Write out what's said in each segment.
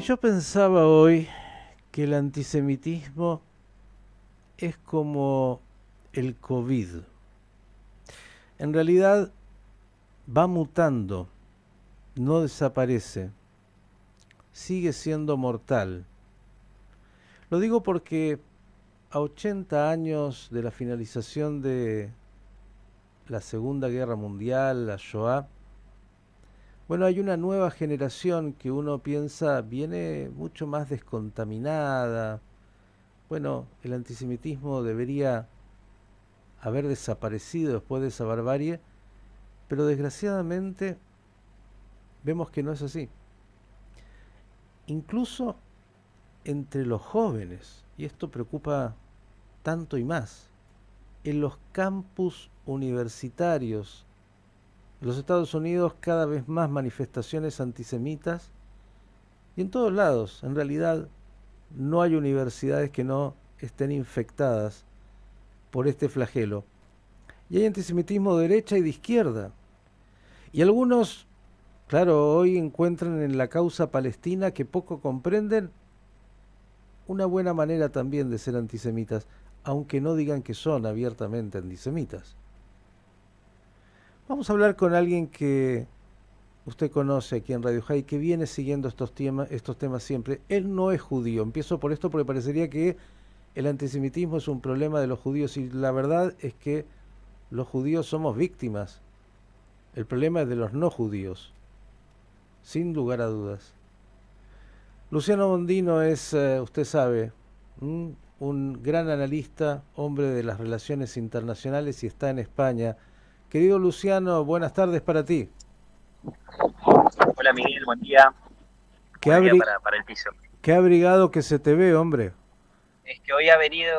yo pensaba hoy que el antisemitismo es como el COVID. En realidad va mutando, no desaparece, sigue siendo mortal. Lo digo porque a 80 años de la finalización de la Segunda Guerra Mundial, la Shoah, bueno, hay una nueva generación que uno piensa viene mucho más descontaminada. Bueno, el antisemitismo debería haber desaparecido después de esa barbarie, pero desgraciadamente vemos que no es así. Incluso entre los jóvenes, y esto preocupa tanto y más, en los campus universitarios, en los Estados Unidos cada vez más manifestaciones antisemitas, y en todos lados, en realidad, no hay universidades que no estén infectadas por este flagelo. Y hay antisemitismo de derecha y de izquierda. Y algunos, claro, hoy encuentran en la causa palestina que poco comprenden una buena manera también de ser antisemitas, aunque no digan que son abiertamente antisemitas. Vamos a hablar con alguien que usted conoce aquí en Radio High, que viene siguiendo estos temas siempre. Él no es judío. Empiezo por esto porque parecería que el antisemitismo es un problema de los judíos y la verdad es que los judíos somos víctimas. El problema es de los no judíos, sin lugar a dudas. Luciano Mondino es, usted sabe, un gran analista, hombre de las relaciones internacionales y está en España. Querido Luciano, buenas tardes para ti. Hola Miguel, buen día. Qué, Buen día abri para el piso. qué abrigado que se te ve, hombre. Es que hoy ha venido,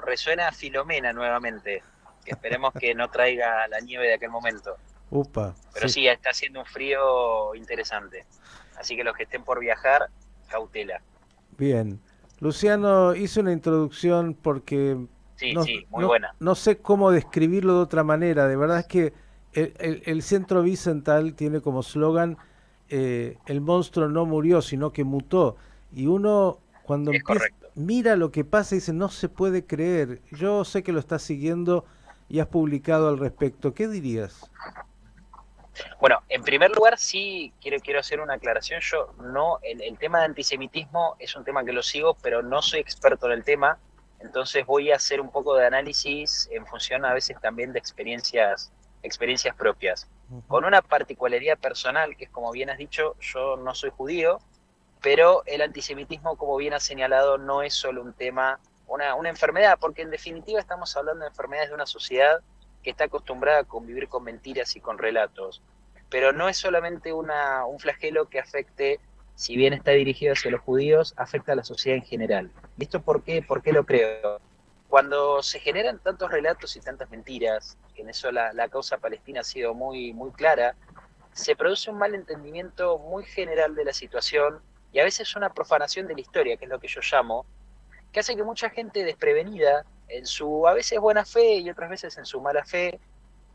resuena Filomena nuevamente, que esperemos que no traiga la nieve de aquel momento. Upa, Pero sí, sí, está haciendo un frío interesante. Así que los que estén por viajar, cautela. bien. Luciano, hice una introducción porque Sí, sí, muy buena. no sé cómo describirlo de otra manera. De verdad es que el Centro Vicental tiene como slogan el monstruo no murió, sino que mutó. Y uno cuando Es empieza, correcto. mira lo que pasa y dice, no se puede creer. Yo sé que lo estás siguiendo y has publicado al respecto. ¿Qué dirías? Bueno, en primer lugar, sí quiero hacer una aclaración. Yo no, el tema de antisemitismo es un tema que lo sigo, pero no soy experto en el tema. Entonces voy a hacer un poco de análisis en función a veces también de experiencias propias. Ujú. Con una particularidad personal, que es como bien has dicho, yo no soy judío, pero el antisemitismo, como bien has señalado, no es solo un tema, una enfermedad, porque en definitiva estamos hablando de enfermedades de una sociedad que está acostumbrada a convivir con mentiras y con relatos. Pero no es solamente un flagelo que afecte, si bien está dirigido hacia los judíos, afecta a la sociedad en general. ¿Y esto por qué? ¿Por qué lo creo? Cuando se generan tantos relatos y tantas mentiras, que en eso la causa palestina ha sido muy clara, se produce un mal entendimiento muy general de la situación y a veces una profanación de la historia, que es lo que yo llamo, que hace que mucha gente desprevenida, en su a veces buena fe y otras veces en su mala fe,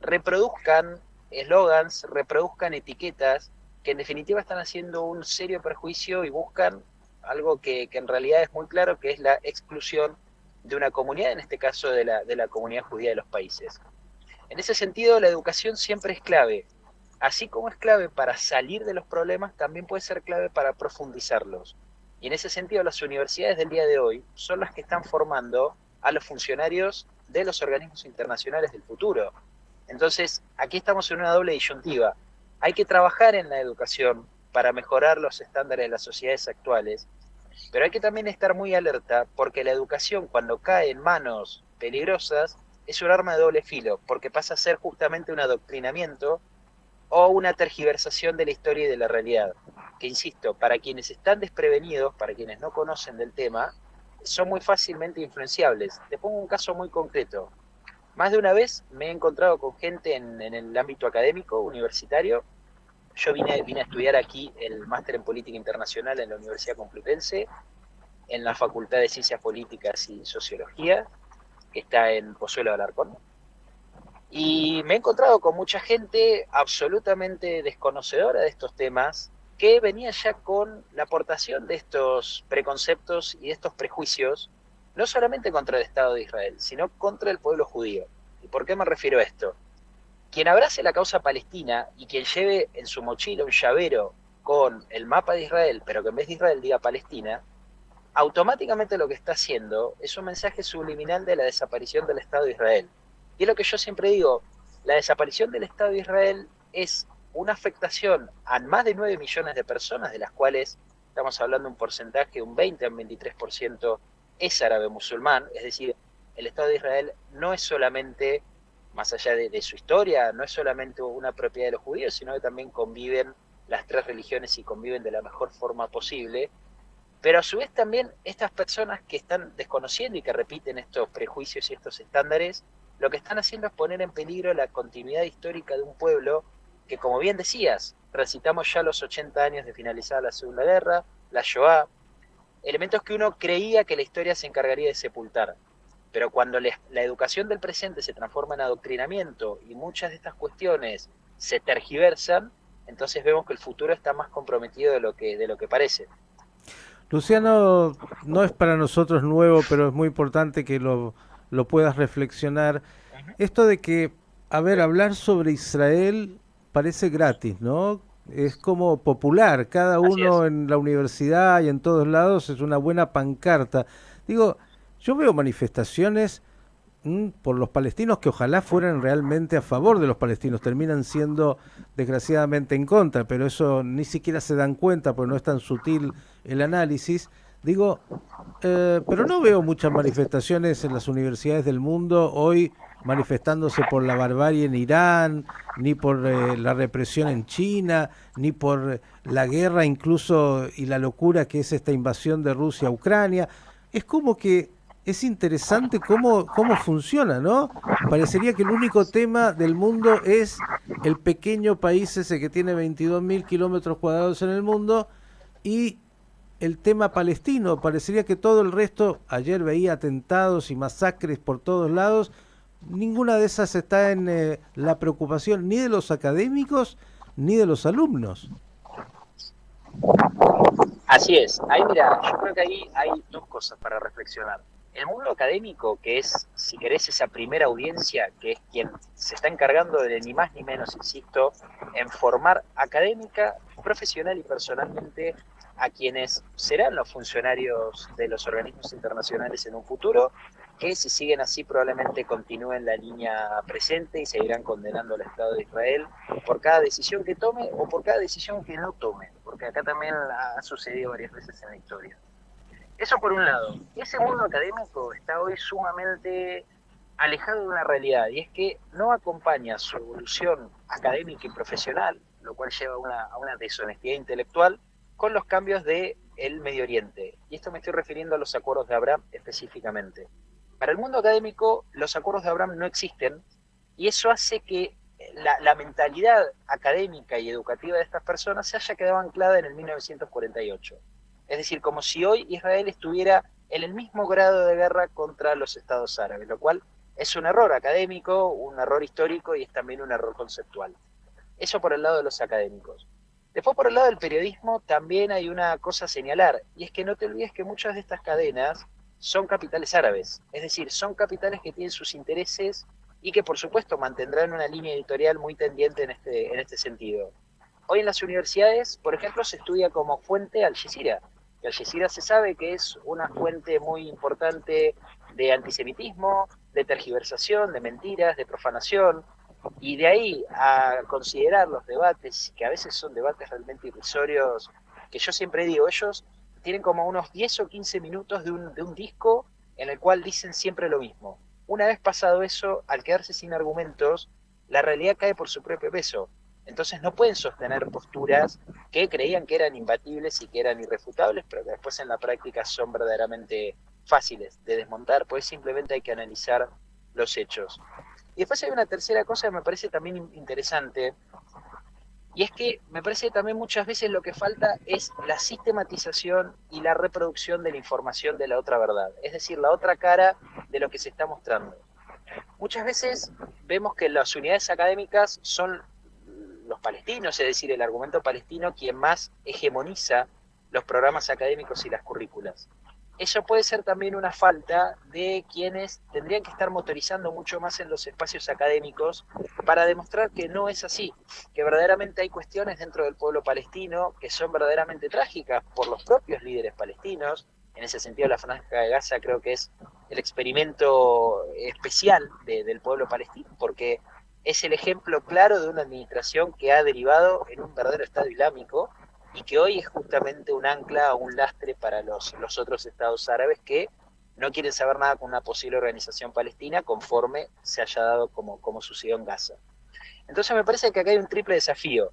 reproduzcan eslogans, reproduzcan etiquetas que en definitiva están haciendo un serio perjuicio y buscan algo que en realidad es muy claro, que es la exclusión de una comunidad, en este caso de la comunidad judía de los países. En ese sentido, la educación siempre es clave. Así como es clave para salir de los problemas, también puede ser clave para profundizarlos. Y en ese sentido, las universidades del día de hoy son las que están formando a los funcionarios de los organismos internacionales del futuro. Entonces, aquí estamos en una doble disyuntiva. Hay que trabajar en la educación para mejorar los estándares de las sociedades actuales, pero hay que también estar muy alerta porque la educación, cuando cae en manos peligrosas, es un arma de doble filo, porque pasa a ser justamente un adoctrinamiento o una tergiversación de la historia y de la realidad. Que insisto, para quienes están desprevenidos, para quienes no conocen del tema, son muy fácilmente influenciables. Te pongo un caso muy concreto. Más de una vez me he encontrado con gente en el ámbito académico, universitario. Yo vine a estudiar aquí el máster en política internacional en la Universidad Complutense, en la Facultad de Ciencias Políticas y Sociología, que está en Pozuelo de Alarcón. Y me he encontrado con mucha gente absolutamente desconocedora de estos temas, que venía ya con la aportación de estos preconceptos y de estos prejuicios, no solamente contra el Estado de Israel, sino contra el pueblo judío. ¿Y por qué me refiero a esto? Quien abrace la causa palestina y quien lleve en su mochila un llavero con el mapa de Israel, pero que en vez de Israel diga Palestina, automáticamente lo que está haciendo es un mensaje subliminal de la desaparición del Estado de Israel. Y es lo que yo siempre digo, la desaparición del Estado de Israel es una afectación a más de 9 millones de personas, de las cuales estamos hablando de un porcentaje, un 20 a un 23% es árabe musulmán, es decir, el Estado de Israel no es solamente, más allá de su historia, no es solamente una propiedad de los judíos, sino que también conviven las tres religiones y conviven de la mejor forma posible. Pero a su vez también estas personas que están desconociendo y que repiten estos prejuicios y estos estándares, lo que están haciendo es poner en peligro la continuidad histórica de un pueblo que, como bien decías, recitamos ya los 80 años de finalizada la Segunda Guerra, la Shoah, elementos que uno creía que la historia se encargaría de sepultar. Pero cuando la educación del presente se transforma en adoctrinamiento y muchas de estas cuestiones se tergiversan, entonces vemos que el futuro está más comprometido de lo que parece. Luciano, no es para nosotros nuevo, pero es muy importante que lo puedas reflexionar. Uh-huh. Esto de que, a ver, hablar sobre Israel parece gratis, ¿no? Es como popular, cada Así es. uno en la universidad y en todos lados es una buena pancarta. Digo, yo veo manifestaciones por los palestinos que ojalá fueran realmente a favor de los palestinos, terminan siendo desgraciadamente en contra, pero eso ni siquiera se dan cuenta porque no es tan sutil el análisis. Digo, pero no veo muchas manifestaciones en las universidades del mundo hoy manifestándose por la barbarie en Irán, ni por la represión en China, ni por la guerra incluso y la locura que es esta invasión de Rusia a Ucrania. Es como que es interesante cómo funciona, ¿no? Parecería que el único tema del mundo es el pequeño país ese que tiene 22.000 kilómetros cuadrados en el mundo y el tema palestino. Parecería que todo el resto, ayer veía atentados y masacres por todos lados, ninguna de esas está en la preocupación ni de los académicos ni de los alumnos. Así es. Ahí mira, yo creo que ahí hay dos cosas para reflexionar. El mundo académico, que es, si querés, esa primera audiencia, que es quien se está encargando de ni más ni menos, insisto, en formar académica, profesional y personalmente a quienes serán los funcionarios de los organismos internacionales en un futuro, que si siguen así probablemente continúen la línea presente y seguirán condenando al Estado de Israel por cada decisión que tome o por cada decisión que no tome, porque acá también ha sucedido varias veces en la historia. Eso por un lado. Ese mundo académico está hoy sumamente alejado de una realidad, y es que no acompaña su evolución académica y profesional, lo cual lleva a una deshonestidad intelectual, con los cambios del Medio Oriente. Y esto me estoy refiriendo a los acuerdos de Abraham específicamente. Para el mundo académico, los acuerdos de Abraham no existen, y eso hace que la mentalidad académica y educativa de estas personas se haya quedado anclada en el 1948. Es decir, como si hoy Israel estuviera en el mismo grado de guerra contra los estados árabes, lo cual es un error académico, un error histórico y es también un error conceptual. Eso por el lado de los académicos. Después, por el lado del periodismo, también hay una cosa a señalar, y es que no te olvides que muchas de estas cadenas son capitales árabes, es decir, son capitales que tienen sus intereses y que por supuesto mantendrán una línea editorial muy tendiente en este sentido. Hoy en las universidades, por ejemplo, se estudia como fuente Al Jazeera. Al Jazeera se sabe que es una fuente muy importante de antisemitismo, de tergiversación, de mentiras, de profanación, y de ahí a considerar los debates, que a veces son debates realmente irrisorios, que yo siempre digo, ellos tienen como unos 10 o 15 minutos de un disco en el cual dicen siempre lo mismo. Una vez pasado eso, al quedarse sin argumentos, la realidad cae por su propio peso. Entonces no pueden sostener posturas que creían que eran imbatibles y que eran irrefutables, pero que después en la práctica son verdaderamente fáciles de desmontar, pues simplemente hay que analizar los hechos. Y después hay una tercera cosa que me parece también interesante, y es que me parece que también muchas veces lo que falta es la sistematización y la reproducción de la información de la otra verdad, es decir, la otra cara de lo que se está mostrando. Muchas veces vemos que las unidades académicas son los palestinos, es decir, el argumento palestino, quien más hegemoniza los programas académicos y las currículas. Eso puede ser también una falta de quienes tendrían que estar motorizando mucho más en los espacios académicos para demostrar que no es así, que verdaderamente hay cuestiones dentro del pueblo palestino que son verdaderamente trágicas por los propios líderes palestinos. En ese sentido, la Franja de Gaza creo que es el experimento especial del pueblo palestino, porque es el ejemplo claro de una administración que ha derivado en un verdadero Estado Islámico y que hoy es justamente un ancla o un lastre para los otros estados árabes que no quieren saber nada con una posible organización palestina conforme se haya dado como sucedió en Gaza. Entonces me parece que acá hay un triple desafío.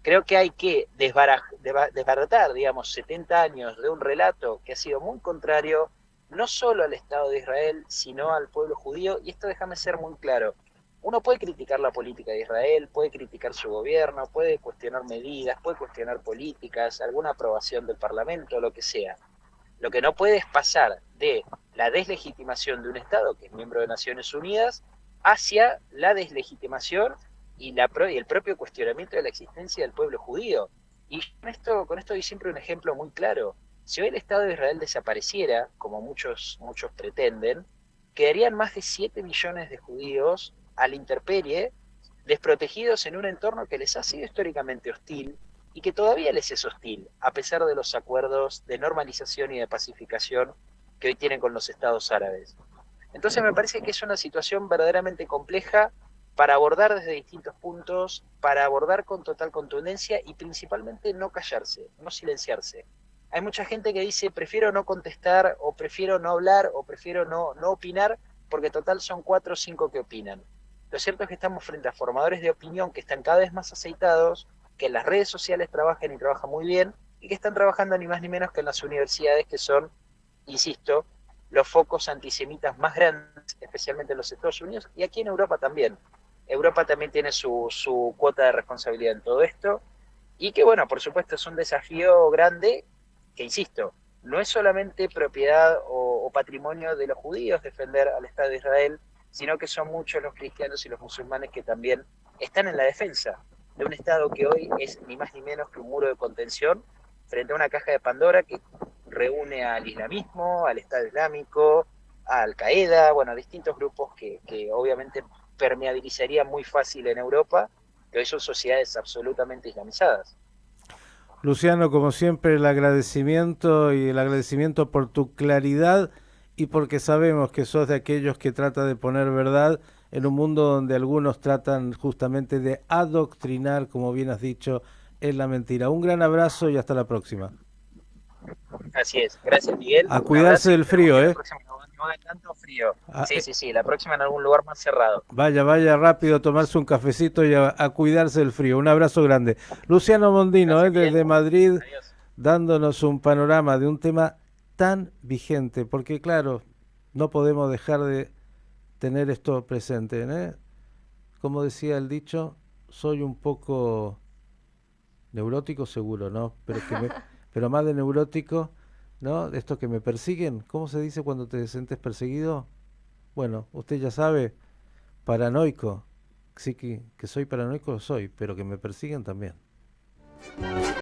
Creo que hay que desbaratar, digamos, 70 años de un relato que ha sido muy contrario no solo al Estado de Israel, sino al pueblo judío, y esto déjame ser muy claro. Uno puede criticar la política de Israel, puede criticar su gobierno, puede cuestionar medidas, puede cuestionar políticas, alguna aprobación del Parlamento, lo que sea. Lo que no puede es pasar de la deslegitimación de un Estado que es miembro de Naciones Unidas hacia la deslegitimación y el propio cuestionamiento de la existencia del pueblo judío. Y con esto doy siempre un ejemplo muy claro. Si hoy el Estado de Israel desapareciera, como muchos pretenden, quedarían más de 7 millones de judíos a la intemperie, desprotegidos en un entorno que les ha sido históricamente hostil y que todavía les es hostil, a pesar de los acuerdos de normalización y de pacificación que hoy tienen con los estados árabes. Entonces me parece que es una situación verdaderamente compleja para abordar desde distintos puntos, para abordar con total contundencia y principalmente no callarse, no silenciarse. Hay mucha gente que dice prefiero no contestar o prefiero no hablar o prefiero no opinar porque total son 4 o 5 que opinan. Lo cierto es que estamos frente a formadores de opinión que están cada vez más aceitados, que en las redes sociales trabajan y trabajan muy bien, y que están trabajando ni más ni menos que en las universidades, que son, insisto, los focos antisemitas más grandes, especialmente en los Estados Unidos, y aquí en Europa también. Europa también tiene su cuota de responsabilidad en todo esto, y que bueno, por supuesto es un desafío grande, que insisto, no es solamente propiedad o patrimonio de los judíos defender al Estado de Israel, sino que son muchos los cristianos y los musulmanes que también están en la defensa de un Estado que hoy es ni más ni menos que un muro de contención frente a una caja de Pandora que reúne al islamismo, al Estado Islámico, a Al Qaeda, bueno, a distintos grupos que obviamente permeabilizarían muy fácil en Europa, que hoy son sociedades absolutamente islamizadas. Luciano, como siempre, el agradecimiento por tu claridad y porque sabemos que sos de aquellos que trata de poner verdad en un mundo donde algunos tratan justamente de adoctrinar, como bien has dicho, en la mentira. Un gran abrazo y hasta la próxima. Así es. Gracias, Miguel. A Un cuidarse abrazo y del esperemos frío, que la ¿eh? próxima no haga tanto frío. A- Sí, eh, sí, sí. La próxima en algún lugar más cerrado. vaya rápido a tomarse un cafecito y a cuidarse del frío. Un abrazo grande. Luciano Mondino, Gracias, Miguel. desde Madrid, Adiós. dándonos un panorama de un tema tan vigente, porque claro, no podemos dejar de tener esto presente, ¿eh? Como decía el dicho, soy un poco neurótico seguro, ¿no? Pero más de neurótico, ¿no? De estos que me persiguen, ¿cómo se dice cuando te sientes perseguido? Bueno, usted ya sabe, paranoico. Sí que soy paranoico, soy, pero que me persiguen también.